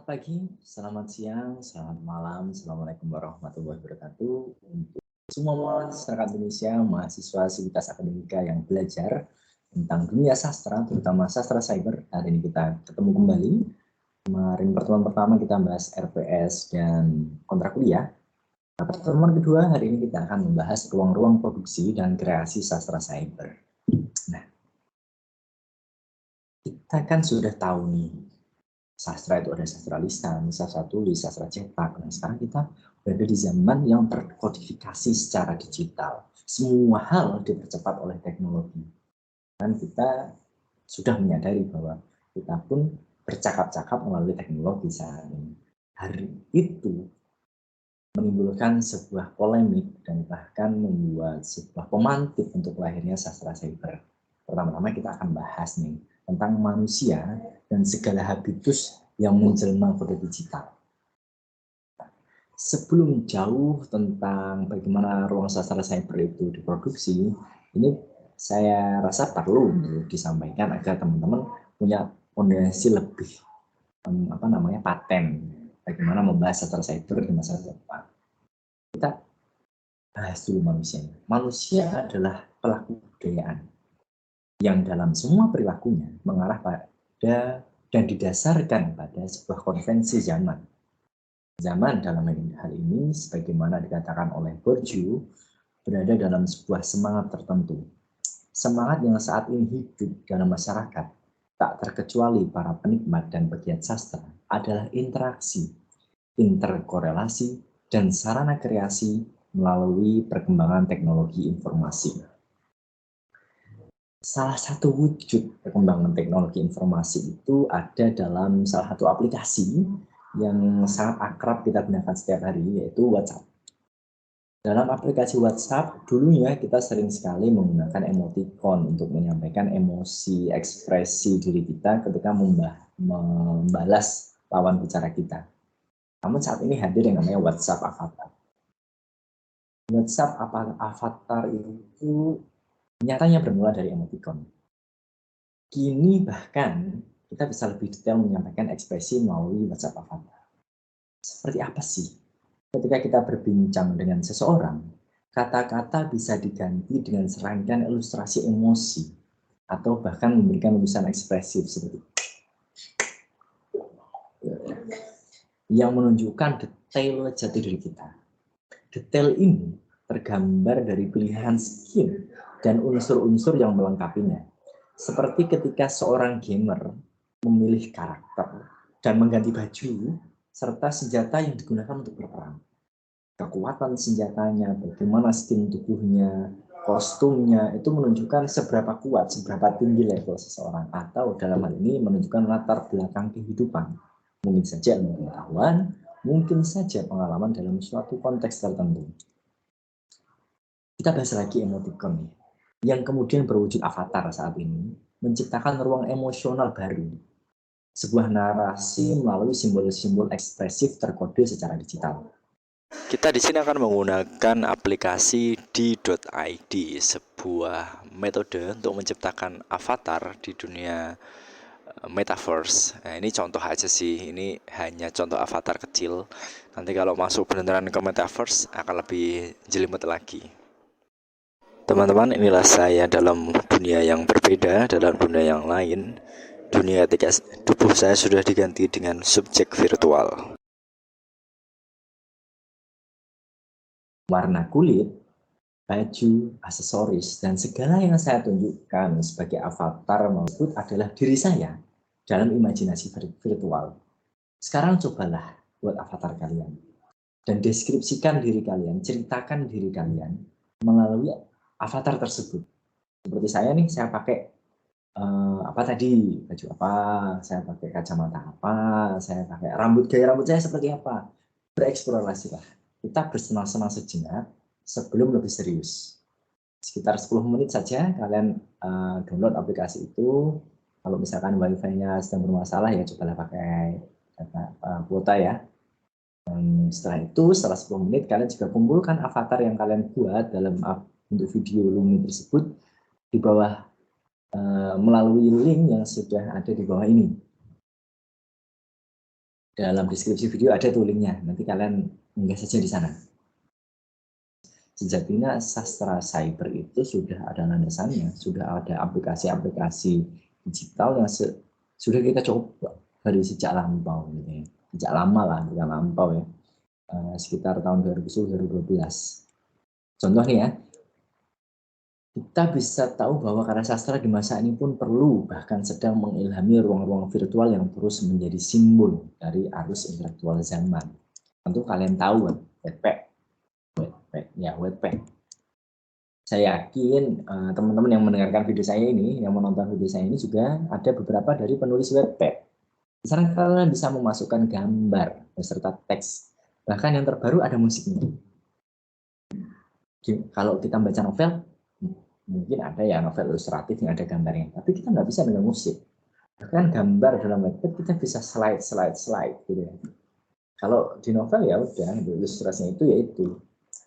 pagi, selamat siang, selamat malam, Assalamualaikum warahmatullahi wabarakatuh. Untuk semua masyarakat Indonesia, mahasiswa Sivitas Akademika yang belajar tentang dunia sastra, terutama sastra cyber, hari ini kita ketemu kembali. Kemarin pertemuan pertama kita bahas RPS dan kontrak kuliah. Pertemuan kedua, hari ini kita akan membahas ruang-ruang produksi dan kreasi sastra cyber. Nah, kita kan sudah tahu nih, sastra itu ada sastra lisan, sastra tulis, sastra cetak. Nah, sekarang kita berada di zaman yang terkodifikasi secara digital. Semua hal dipercepat oleh teknologi. Dan kita sudah menyadari bahwa kita pun bercakap-cakap melalui teknologi saat ini. Hari itu menimbulkan sebuah polemik dan bahkan membuat sebuah pemantik untuk lahirnya sastra cyber. Pertama-tama kita akan bahas nih tentang manusia dan segala habitus yang menjelma pada digital. Sebelum jauh tentang bagaimana ruang sastra cyber itu diproduksi, ini saya rasa perlu disampaikan agar teman-teman punya fondasi lebih paten bagaimana membahas sastra cyber di masa depan. Kita bahas dulu manusia. Manusia adalah pelaku kebudayaan yang dalam semua perilakunya mengarah pada dan didasarkan pada sebuah konvensi zaman. Zaman dalam hal ini, sebagaimana dikatakan oleh Bourdieu, berada dalam sebuah semangat tertentu. Semangat yang saat ini hidup dalam masyarakat, tak terkecuali para penikmat dan pegiat sastra, adalah interaksi, interkorelasi, dan sarana kreasi melalui perkembangan teknologi informasi. Salah satu wujud perkembangan teknologi informasi itu ada dalam salah satu aplikasi yang sangat akrab kita gunakan setiap hari, yaitu WhatsApp. Dalam aplikasi WhatsApp, dulunya kita sering sekali menggunakan emoticon untuk menyampaikan emosi, ekspresi diri kita ketika membalas lawan bicara kita. Namun saat ini hadir yang namanya WhatsApp Avatar. WhatsApp Avatar itu nyatanya bermula dari emoticon. Kini bahkan kita bisa lebih detail menyampaikan ekspresi melalui WhatsApp Avatar. Seperti apa sih? Ketika kita berbincang dengan seseorang, kata-kata bisa diganti dengan serangkaian ilustrasi emosi atau bahkan memberikan tulisan ekspresif seperti yang menunjukkan detail jati diri kita. Detail ini tergambar dari pilihan skin dan unsur-unsur yang melengkapinya. Seperti ketika seorang gamer memilih karakter dan mengganti baju serta senjata yang digunakan untuk berperang. Kekuatan senjatanya, bagaimana skin tubuhnya, kostumnya, itu menunjukkan seberapa kuat, seberapa tinggi level seseorang. Atau dalam hal ini menunjukkan latar belakang kehidupan. Mungkin saja ilmu pengetahuan, mungkin saja pengalaman dalam suatu konteks tertentu. Kita bahas lagi emoticon nih, yang kemudian berwujud avatar saat ini, menciptakan ruang emosional baru. Sebuah narasi melalui simbol-simbol ekspresif terkode secara digital. Kita di sini akan menggunakan aplikasi d.id, sebuah metode untuk menciptakan avatar di dunia metaverse. Nah, ini contoh aja sih, ini hanya contoh avatar kecil. Nanti kalau masuk beneran ke metaverse akan lebih jelimet lagi. Teman-teman, inilah saya dalam dunia yang berbeda, dalam dunia yang lain. Dunia ketika tubuh saya sudah diganti dengan subjek virtual. Warna kulit, baju, aksesoris, dan segala yang saya tunjukkan sebagai avatar maupun adalah diri saya dalam imajinasi virtual. Sekarang cobalah buat avatar kalian dan deskripsikan diri kalian, ceritakan diri kalian melalui avatar tersebut. Seperti saya nih, saya pakai baju apa, saya pakai kacamata apa, saya pakai gaya rambut saya seperti apa. Bereksplorasilah. Kita bersenang-senang sejenak sebelum lebih serius. Sekitar 10 menit saja kalian download aplikasi itu. Kalau misalkan wifi-nya sedang bermasalah ya cobalah pakai kuota ya. Dan setelah itu, setelah 10 menit kalian juga kumpulkan avatar yang kalian buat dalam untuk video Lumi tersebut di bawah melalui link yang sudah ada di bawah ini. Dalam deskripsi video ada tuh linknya, nanti kalian unggah saja di sana. Sejatinya sastra cyber itu sudah ada landasannya, sudah ada aplikasi-aplikasi digital yang sudah kita coba dari sejak lampau, gitu ya. Sejak lama lah, bukan lampau ya, sekitar tahun 2010-2012. Contoh nih ya, kita bisa tahu bahwa karya sastra di masa ini pun perlu, bahkan sedang mengilhami ruang-ruang virtual yang terus menjadi simbol dari arus intelektual zaman. Tentu kalian tahu kan, Wattpad. Saya yakin teman-teman yang mendengarkan video saya ini, yang menonton video saya ini juga ada beberapa dari penulis Wattpad. Di sana kalian bisa memasukkan gambar beserta teks. Bahkan yang terbaru ada musiknya. Kalau kita baca novel, mungkin ada ya novel ilustratif yang ada gambarnya, tapi kita nggak bisa dengan musik. Bahkan gambar dalam Wattpad kita bisa slide gitu ya. Kalau di novel ya udah, ilustrasinya itu ya itu.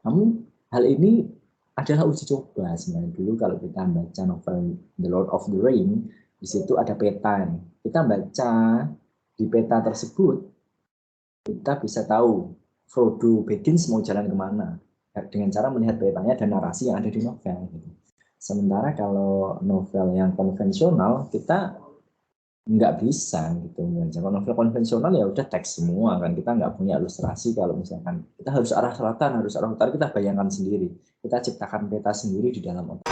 Namun hal ini adalah uji coba sebenarnya. Dulu kalau kita baca novel The Lord of the Ring, di situ ada peta nih. Kita baca di peta tersebut, kita bisa tahu Frodo Baggins mau jalan kemana dengan cara melihat petanya dan narasi yang ada di novel. Sementara kalau novel yang konvensional kita nggak bisa gitu. Kalau novel konvensional ya udah teks semua kan, kita nggak punya ilustrasi. Kalau misalkan kita harus arah selatan, harus arah utara, kita bayangkan sendiri, kita ciptakan peta sendiri di dalam otak.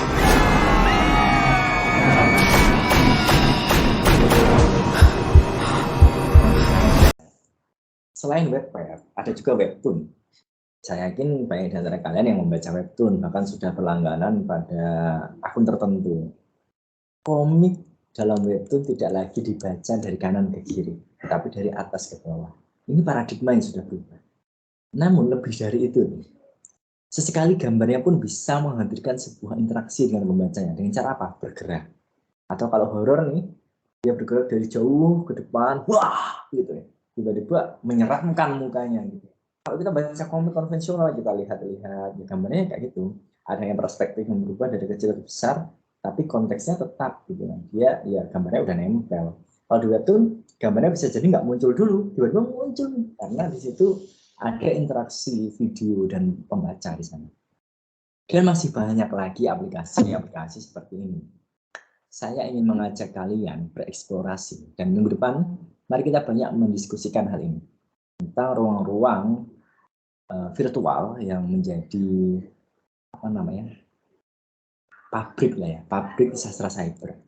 Selain Wattpad, ada juga webtoon. Saya yakin banyak di antara kalian yang membaca webtoon, bahkan sudah berlangganan pada akun tertentu. Komik dalam webtoon tidak lagi dibaca dari kanan ke kiri, tapi dari atas ke bawah. Ini paradigma yang sudah berubah. Namun lebih dari itu, sesekali gambarnya pun bisa menghadirkan sebuah interaksi dengan pembacanya. Dengan cara apa? Bergerak. Atau kalau horor nih, dia bergerak dari jauh ke depan, wah, gitu ya. Tiba-tiba menyeramkan mukanya gitu. Kalau kita baca komik konvensional, kita lihat-lihat, ya gambarnya kayak gitu. Ada yang perspektif yang berubah dari kecil ke besar, tapi konteksnya tetap gitu. Dia ya gambarnya udah nempel. Kalau di webtoon, gambarnya bisa jadi nggak muncul dulu, tiba-tiba muncul karena di situ ada interaksi video dan pembaca di sana. Dan masih banyak lagi aplikasi-aplikasi seperti ini. Saya ingin mengajak kalian bereksplorasi, dan minggu depan mari kita banyak mendiskusikan hal ini tentang ruang-ruang virtual yang menjadi apa namanya, pabrik lah ya, pabrik sastra cyber.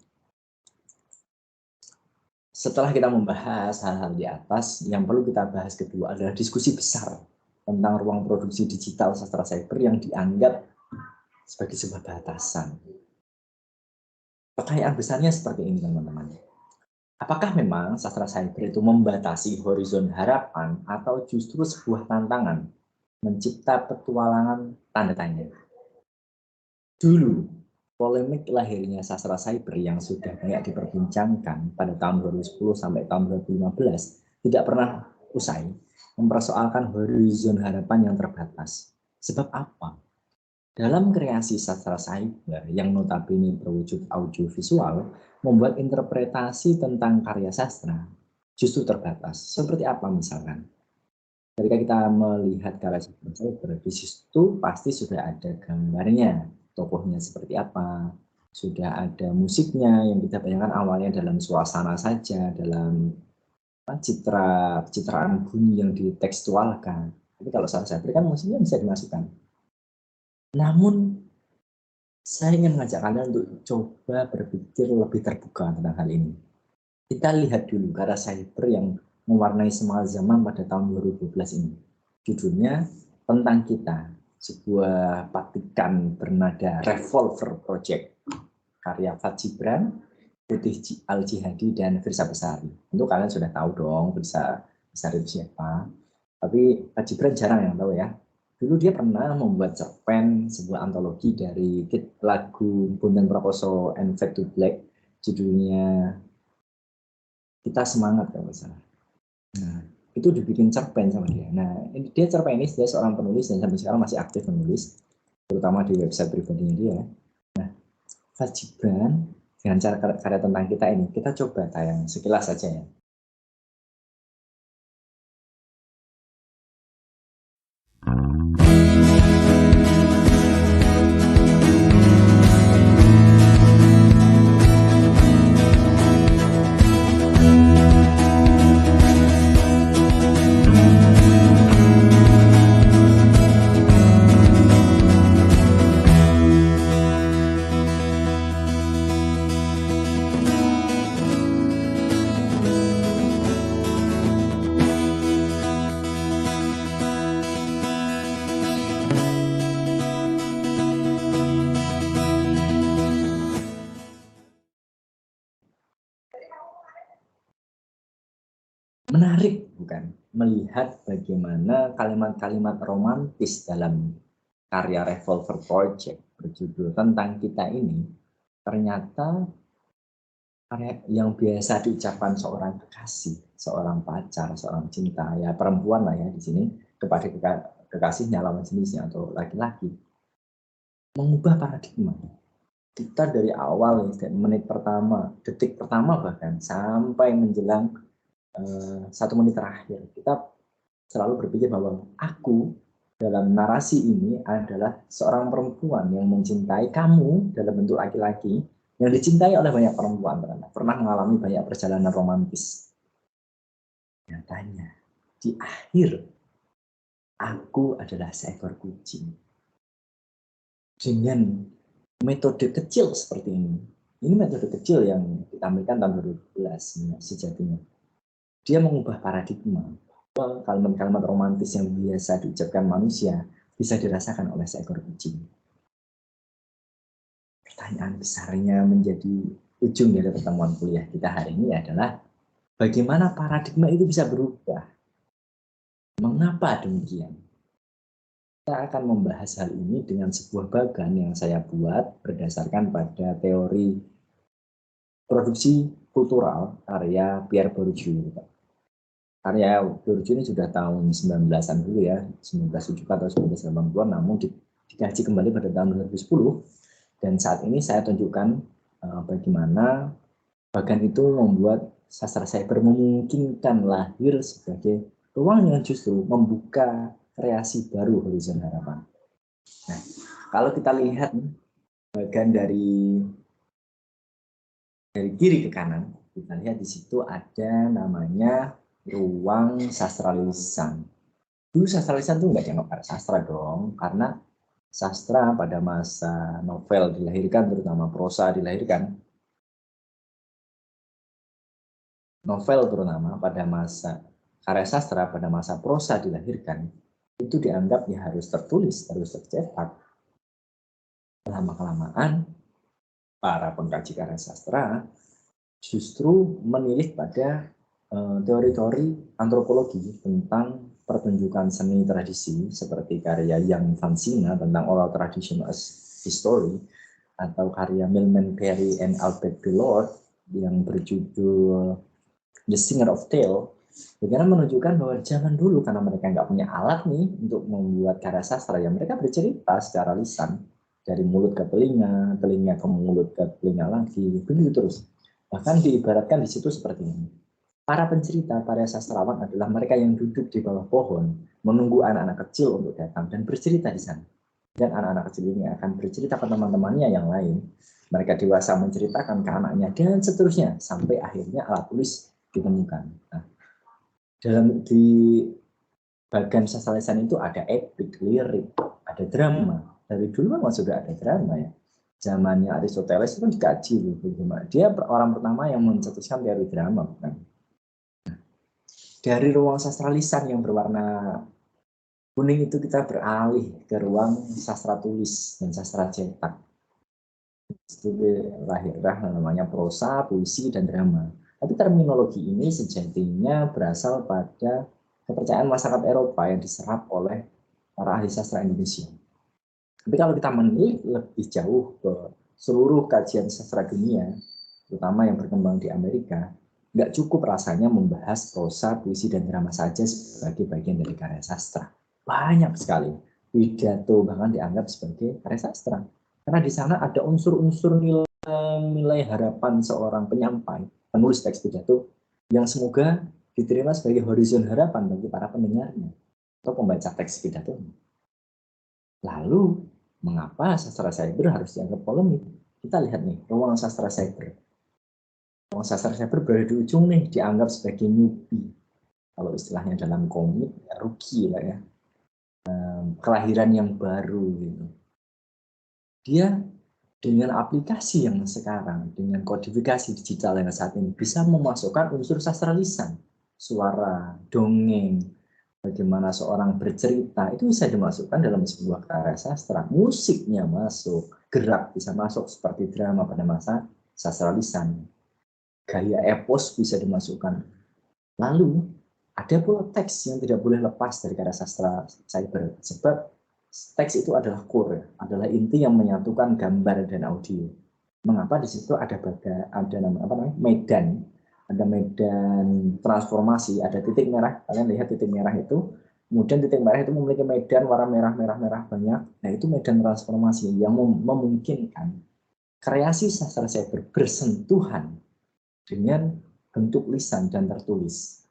Setelah kita membahas hal-hal di atas, yang perlu kita bahas kedua adalah diskusi besar tentang ruang produksi digital sastra cyber yang dianggap sebagai sebuah batasan. Pertanyaan besarnya seperti ini teman-teman. Apakah memang sastra cyber itu membatasi horizon harapan atau justru sebuah tantangan mencipta petualangan tanda tanya? Dulu, polemik lahirnya sastra cyber yang sudah banyak diperbincangkan pada tahun 2010 sampai tahun 2015 tidak pernah usai mempersoalkan horizon harapan yang terbatas. Sebab apa? Dalam kreasi sastra cyber yang notabene berwujud audiovisual, membuat interpretasi tentang karya sastra justru terbatas. Seperti apa misalkan? Ketika kita melihat karya sastra cyber, di situ pasti sudah ada gambarnya, tokohnya seperti apa, sudah ada musiknya yang kita bayangkan awalnya dalam suasana saja, dalam citraan bunyi yang ditekstualkan. Tapi kalau sastra cyber kan musiknya bisa dimasukkan. Namun saya ingin mengajak kalian untuk coba berpikir lebih terbuka tentang hal ini. Kita lihat dulu karya cyber yang mewarnai semua zaman pada tahun 2012 ini. Judulnya Tentang Kita, sebuah patikan bernada Revolver Project, karya Fat Gibran, Putih Al-Jihadi, dan Firsa Besari. Tentu kalian sudah tahu dong Firsa Besari itu siapa. Tapi Fat Gibran jarang yang tahu ya. Dulu dia pernah membuat cerpen sebuah antologi dari lagu Bondan Prakoso and Fade to Black, judulnya Kita Semangat kalau nggak salah. Nah, itu dibikin cerpen sama dia. Nah, dia cerpenis, dia seorang penulis dan sampai sekarang masih aktif menulis, terutama di website pribadinya dia. Nah, Fat Gibran dengan cara karya tentang kita ini, kita coba tayang sekilas saja ya. menarik bukan? Melihat bagaimana kalimat-kalimat romantis dalam karya Revolver Project berjudul Tentang Kita ini ternyata karya yang biasa diucapkan seorang kekasih, seorang pacar, seorang cinta, ya perempuan lah ya di sini, kepada kekasihnya, lawan jenisnya atau laki-laki, mengubah paradigma. Kita dari awal, dari menit pertama, detik pertama bahkan, sampai menjelang 1 menit terakhir, kita selalu berpikir bahwa aku dalam narasi ini adalah seorang perempuan yang mencintai kamu dalam bentuk laki-laki, yang dicintai oleh banyak perempuan, pernah mengalami banyak perjalanan romantis. Nyatanya, di akhir, aku adalah seekor kucing. Dengan metode kecil seperti ini metode kecil yang ditampilkan tahun 2012 sejatinya. Dia mengubah paradigma. Kalimat-kalimat romantis yang biasa diucapkan manusia bisa dirasakan oleh seekor kucing. Pertanyaan besarnya menjadi ujung dari pertemuan kuliah kita hari ini adalah bagaimana paradigma itu bisa berubah? Mengapa demikian? Kita akan membahas hal ini dengan sebuah bagan yang saya buat berdasarkan pada teori produksi kultural karya Pierre Bourdieu. Karya Bourdieu ini sudah tahun 19-an dulu ya, 1970 atau 1980-an, namun dikaji kembali pada tahun 2010. Dan saat ini saya tunjukkan bagaimana bagan itu membuat sastra cyber memungkinkan lahir sebagai ruang yang justru membuka kreasi baru horizon harapan. Nah, kalau kita lihat bagan dari kiri ke kanan, kita lihat di situ ada namanya ruang sastra lisan. Dulu sastra lisan itu nggak dianggap sastra dong, karena sastra pada masa novel dilahirkan, terutama prosa dilahirkan, novel terutama pada masa karya sastra pada masa prosa dilahirkan, itu dianggap ya harus tertulis, harus tercetak. Lama-kelamaan, para pengkaji karya sastra justru menilik pada teori-teori antropologi tentang pertunjukan seni tradisi seperti karya Yang Van Sina tentang oral tradition as history, atau karya Milman Perry and Albert Billard yang berjudul The Singer of Tale. Bagaimana menunjukkan bahwa zaman dulu karena mereka nggak punya alat nih untuk membuat karya sastra, ya mereka bercerita secara lisan dari mulut ke telinga, telinga ke mulut ke telinga lagi, begitu terus. Bahkan diibaratkan di situ seperti ini. Para pencerita, para sastrawan adalah mereka yang duduk di bawah pohon, menunggu anak-anak kecil untuk datang dan bercerita di sana. Dan anak-anak kecil ini akan bercerita ke teman-temannya yang lain. Mereka dewasa menceritakan ke anaknya dan seterusnya sampai akhirnya alat tulis ditemukan. Nah, di bagian sastra lisan itu ada epik, lirik, ada drama. Dari dulu memang sudah ada drama ya. Zamannya Aristoteles itu dikaji. Dia orang pertama yang mencetuskan teori drama, bukan? Dari ruang sastra lisan yang berwarna kuning itu kita beralih ke ruang sastra tulis dan sastra cetak. Itu lahirlah namanya prosa, puisi, dan drama. Tapi terminologi ini sejatinya berasal pada kepercayaan masyarakat Eropa yang diserap oleh para ahli sastra Indonesia. Tapi kalau kita menilik lebih jauh ke seluruh kajian sastra dunia, terutama yang berkembang di Amerika, nggak cukup rasanya membahas prosa, puisi, dan drama saja sebagai bagian dari karya sastra. Banyak sekali. Pidato bahkan dianggap sebagai karya sastra. Karena di sana ada unsur-unsur nilai harapan seorang penyampai, penulis teks pidato, yang semoga diterima sebagai horizon harapan bagi para pendengarnya atau pembaca teks pidato. Lalu, mengapa sastra cyber harus dianggap polemik? Kita lihat nih, ruang sastra cyber. Ruang sastra cyber berada di ujung nih, dianggap sebagai newbie. Kalau istilahnya dalam komik, ya rookie lah ya. Kelahiran yang baru gitu. Dia dengan aplikasi yang sekarang, dengan kodifikasi digital yang saat ini, bisa memasukkan unsur sastra lisan, suara, dongeng, bagaimana seorang bercerita, itu bisa dimasukkan dalam sebuah karya sastra. Musiknya masuk, gerak bisa masuk seperti drama pada masa sastra lisan. Gaya epos bisa dimasukkan. Lalu, Ada pula teks yang tidak boleh lepas dari karya sastra cyber, sebab teks itu adalah core, adalah inti yang menyatukan gambar dan audio. Mengapa di situ ada medan, ada medan transformasi, ada titik merah. Kalian lihat titik merah itu, kemudian titik merah itu memiliki medan warna merah banyak. Nah, itu medan transformasi yang memungkinkan kreasi sastra cyber bersentuhan dengan bentuk lisan dan tertulis.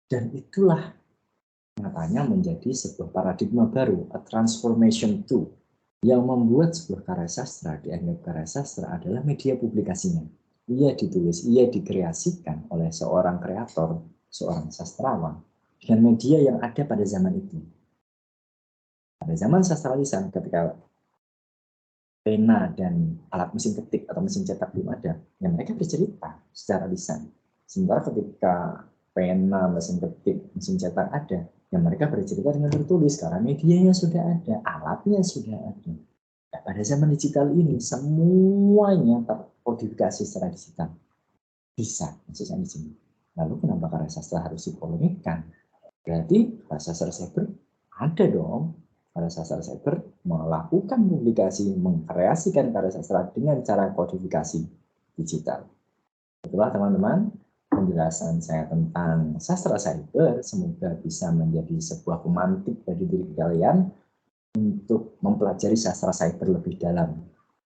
Dan itulah nyatanya menjadi sebuah paradigma baru, a transformation tool, yang membuat sebuah karya sastra dianggap karya sastra adalah media publikasinya. Ia ditulis, ia dikreasikan oleh seorang kreator, seorang sastrawan, dengan media yang ada pada zaman itu. Pada zaman sastra lisan, ketika pena dan alat mesin ketik atau mesin cetak belum ada, ya mereka bercerita secara lisan. Sementara ketika pena, mesin ketik, mesin cetak ada, ya mereka bercerita dengan tertulis karena medianya sudah ada, alatnya sudah ada. Nah, pada zaman digital ini semuanya terkodifikasi secara digital. Bisa, maksudnya di sini. Lalu kenapa karya sastra harus dipolemikan? Berarti karya sastra cyber ada dong. Karya sastra cyber melakukan publikasi, mengkreasikan karya sastra dengan cara kodifikasi digital. Itulah teman-teman penjelasan saya tentang sastra cyber. Semoga bisa menjadi sebuah pemantik bagi diri kalian untuk mempelajari sastra cyber lebih dalam.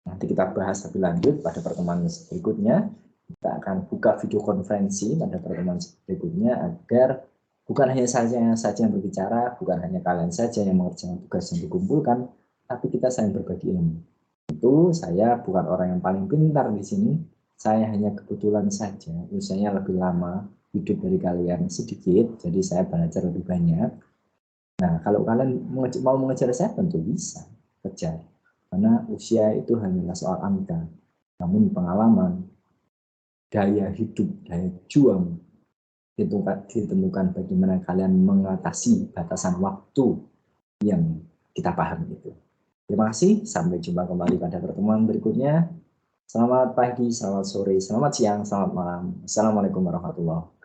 Nanti kita bahas lebih lanjut pada pertemuan berikutnya. Kita akan buka video konferensi pada pertemuan berikutnya agar bukan hanya saya yang berbicara, bukan hanya kalian saja yang mengerjakan tugas yang dikumpulkan, tapi kita saling berbagi ilmu. Tentu saya bukan orang yang paling pintar di sini, saya hanya kebetulan saja, usianya lebih lama, hidup dari kalian sedikit, jadi saya belajar lebih banyak. Nah, kalau kalian mau mengejar saya tentu bisa kejar. Karena usia itu hanyalah soal angka. Namun pengalaman, daya hidup, daya juang ditentukan bagaimana kalian mengatasi batasan waktu yang kita pahami itu. Terima kasih, sampai jumpa kembali pada pertemuan berikutnya. Selamat pagi, selamat sore, selamat siang, selamat malam. Assalamualaikum warahmatullahi wabarakatuh.